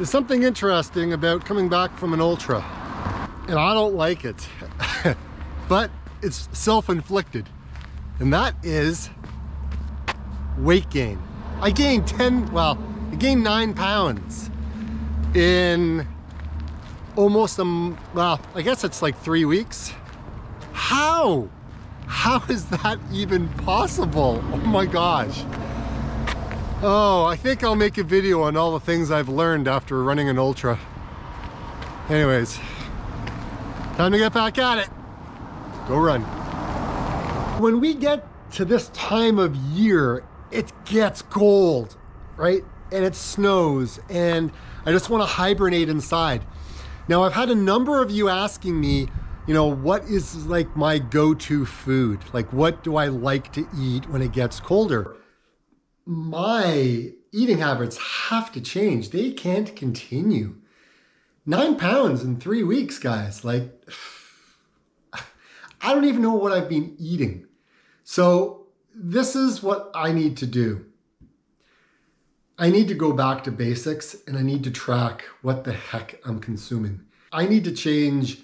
There's something interesting about coming back from an ultra, and I don't like it, but it's self-inflicted, and that is weight gain. I gained 9 pounds in almost, well, I guess it's like 3 weeks. How is that even possible? Oh my gosh. Oh, I think I'll make a video on all the things I've learned after running an ultra. Anyways, time to get back at it. Go run. When we get to this time of year, it gets cold, right? And it snows, and I just want to hibernate inside. Now, I've had a number of you asking me, you know, what is like my go-to food? Like, what do I like to eat when it gets colder? My eating habits have to change. They can't continue. 9 pounds in 3 weeks, guys. Like, I don't even know what I've been eating. So this is what I need to do. I need to go back to basics, and I need to track what the heck I'm consuming. I need to change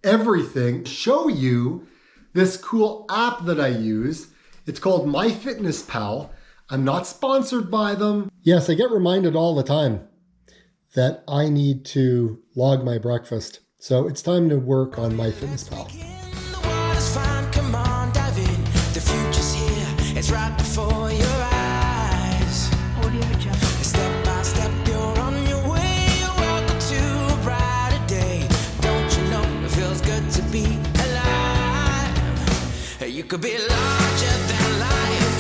everything. Show you this cool app that I use. It's called MyFitnessPal. I'm not sponsored by them. Yes, I get reminded all the time that I need to log my breakfast. So it's time to work on MyFitnessPal. It's right before your eyes. Step by step, you're on your way. Welcome to a brighter day. Don't you know it feels good to be alive? You could be larger than life,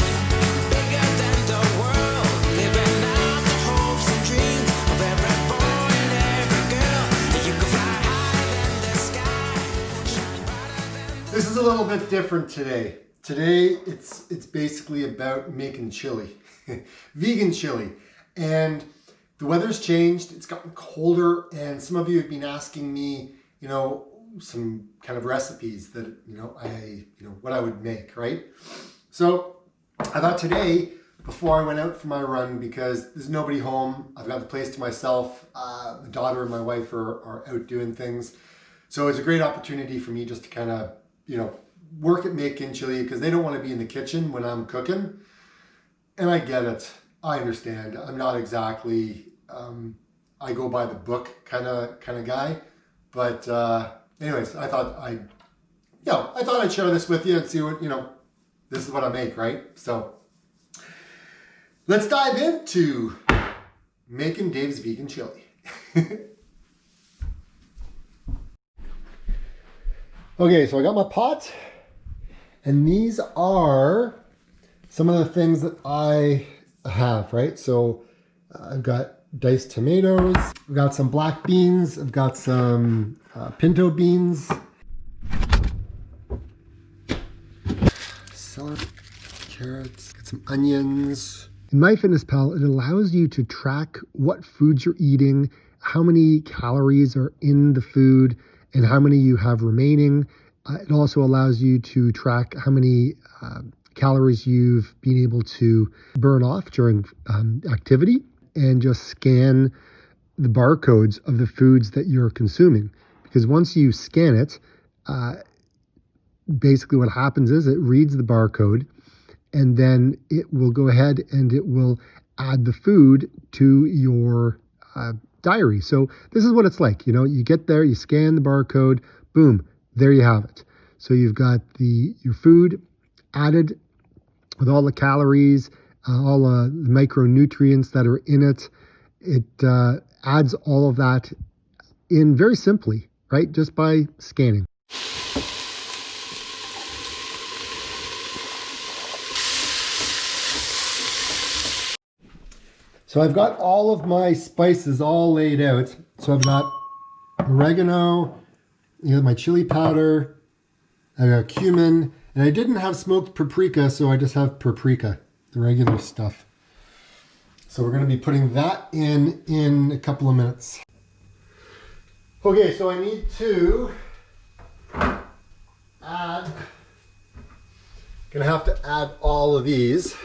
bigger than the world, living out the hopes and dreams of every boy and every girl. You could fly higher than the sky, shine brighter than the... This is a little bit different today. Today, it's basically about making chili, vegan chili. And the weather's changed, it's gotten colder, and some of you have been asking me, you know, some kind of recipes that, what I would make, right? So I thought today, before I went out for my run, because there's nobody home, I've got the place to myself, my daughter and my wife are out doing things. So it's a great opportunity for me just to kind of, work at making chili, because they don't want to be in the kitchen when I'm cooking. And I get it. I understand. I'm not exactly, I go by the book kind of guy. But anyways, I thought I'd share this with you and see what, this is what I make, right? So let's dive into making Dave's vegan chili. Okay, so I got my pot. And these are some of the things that I have, right? So I've got diced tomatoes, I've got some black beans, I've got some pinto beans, celery, carrots, got some onions. In MyFitnessPal, it allows you to track what foods you're eating, how many calories are in the food, and how many you have remaining. It also allows you to track how many calories you've been able to burn off during activity, and just scan the barcodes of the foods that you're consuming. Because once you scan it, basically what happens is it reads the barcode, and then it will go ahead and it will add the food to your diary. So this is what it's like. You get there, you scan the barcode, boom, there you have it. So you've got your food added with all the calories, all the micronutrients that are in it. It adds all of that in very simply, right? Just by scanning. So I've got all of my spices all laid out. So I've got oregano, my chili powder, I've got cumin, and I didn't have smoked paprika, so I just have paprika, the regular stuff. So we're going to be putting that in a couple of minutes. Okay, so I need to add, gonna have to add all of these.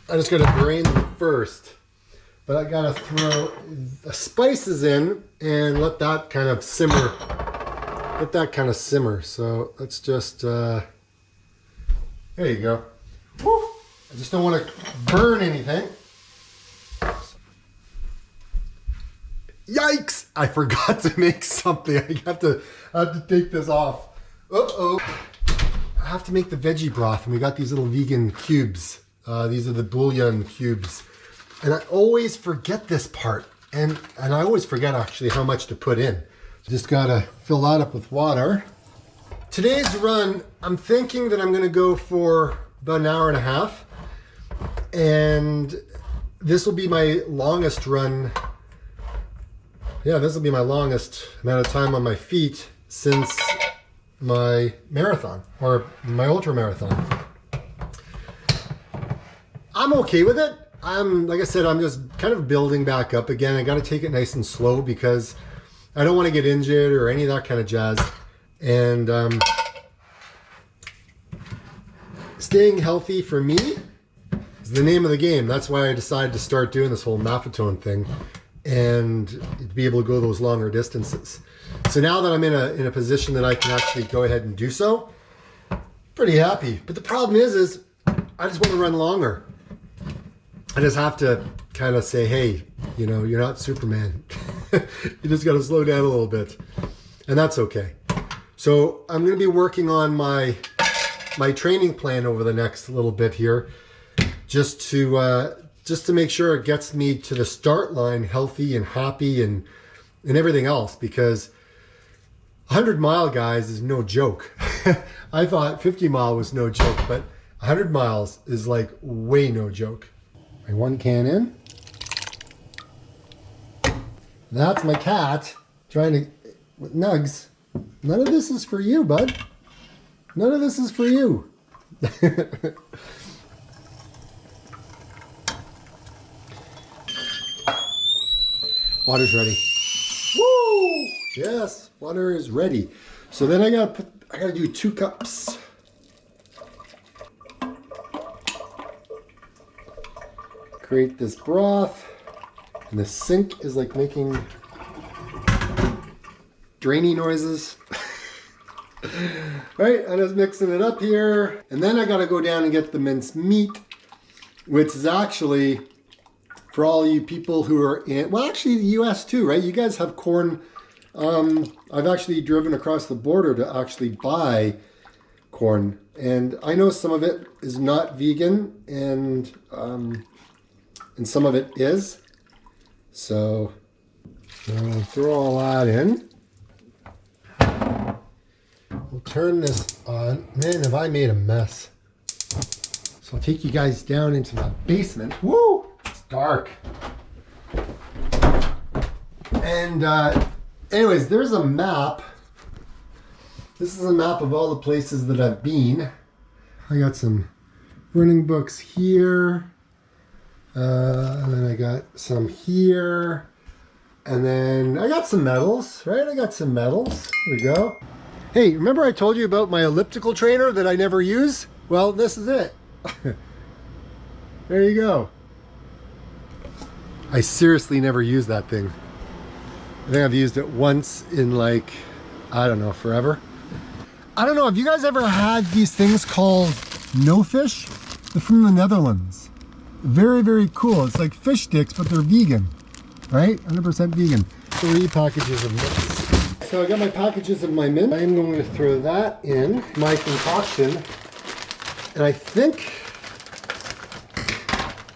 I just gotta drain them first. but I gotta throw the spices in and let that kind of simmer. Let that kind of simmer. So let's just, there you go. Woo! I just don't want to burn anything. Yikes! I forgot to make something. I have to take this off. Uh-oh. I have to make the veggie broth, and we got these little vegan cubes. These are the bouillon cubes. And I always forget this part. And I always forget actually how much to put in. Just gotta fill that up with water. Today's run, I'm thinking that I'm gonna go for about an hour and a half. And this will be my longest run. Yeah, this will be my longest amount of time on my feet since my marathon, or my ultra marathon. I'm okay with it. Like I said, I'm just kind of building back up again. I got to take it nice and slow because I don't want to get injured or any of that kind of jazz. And staying healthy for me is the name of the game. That's why I decided to start doing this whole Maffetone thing and to be able to go those longer distances. So now that I'm in a position that I can actually go ahead and do so, pretty happy. But the problem is I just want to run longer. I just have to kind of say, hey, you know, you're not Superman. You just got to slow down a little bit. And that's okay. So I'm going to be working on my training plan over the next little bit here, just to make sure it gets me to the start line healthy and happy and everything else, because 100-mile, guys, is no joke. I thought 50-mile was no joke, but 100 miles is like way no joke. My one can in. That's my cat trying to, with Nugs. None of this is for you, bud. None of this is for you. Water's ready. Woo! Yes, water is ready. So then I gotta do 2 cups. Create this broth. And the sink is like making drainy noises. Right, I'm just mixing it up here. And then I gotta go down and get the minced meat, which is actually, for all you people who are in, well, actually the US too, right? You guys have corn. I've actually driven across the border to actually buy corn. And I know some of it is not vegan and some of it is. So I'll throw all that in. We'll turn this on. Man, have I made a mess. So I'll take you guys down into my basement. Woo! It's dark. And anyways, there's a map. This is a map of all the places that I've been. I got some running books here. And then I got some here. And then I got some medals, right? I got some medals. There we go. Hey, remember I told you about my elliptical trainer that I never use? Well, this is it. There you go. I seriously never use that thing. I think I've used it once in like, I don't know, forever. I don't know, have you guys ever had these things called no fish? They're from the Netherlands. Very, very cool. It's like fish sticks, but they're vegan, right? 100% vegan. 3 packages of mints. So I got my packages of my mint. I am going to throw that in my concoction. And I think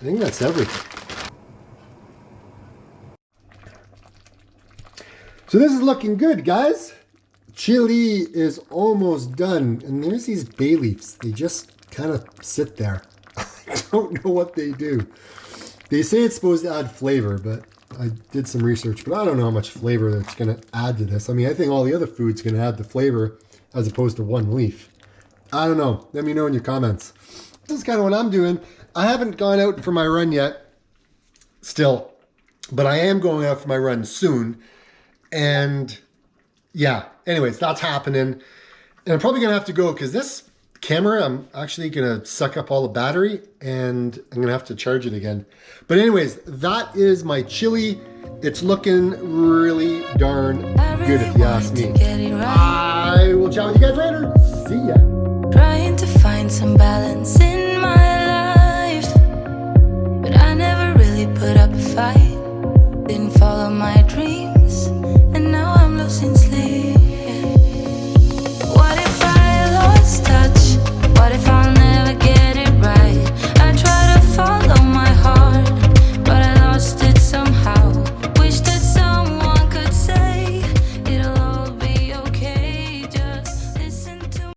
that's everything. So this is looking good, guys. Chili is almost done. And there's these bay leaves. They just kind of sit there. I don't know what they do. They say it's supposed to add flavor, but I did some research, but I don't know how much flavor that's going to add to this. I mean, I think all the other food's going to add the flavor as opposed to one leaf. I don't know. Let me know in your comments. This is kind of what I'm doing. I haven't gone out for my run yet, still, but I am going out for my run soon. And yeah, anyways, that's happening. And I'm probably going to have to go because this camera, I'm actually gonna suck up all the battery and I'm gonna have to charge it again. But anyways, that is my chili. It's looking really darn good if you ask me. I will chat with you guys later. See ya. Trying to find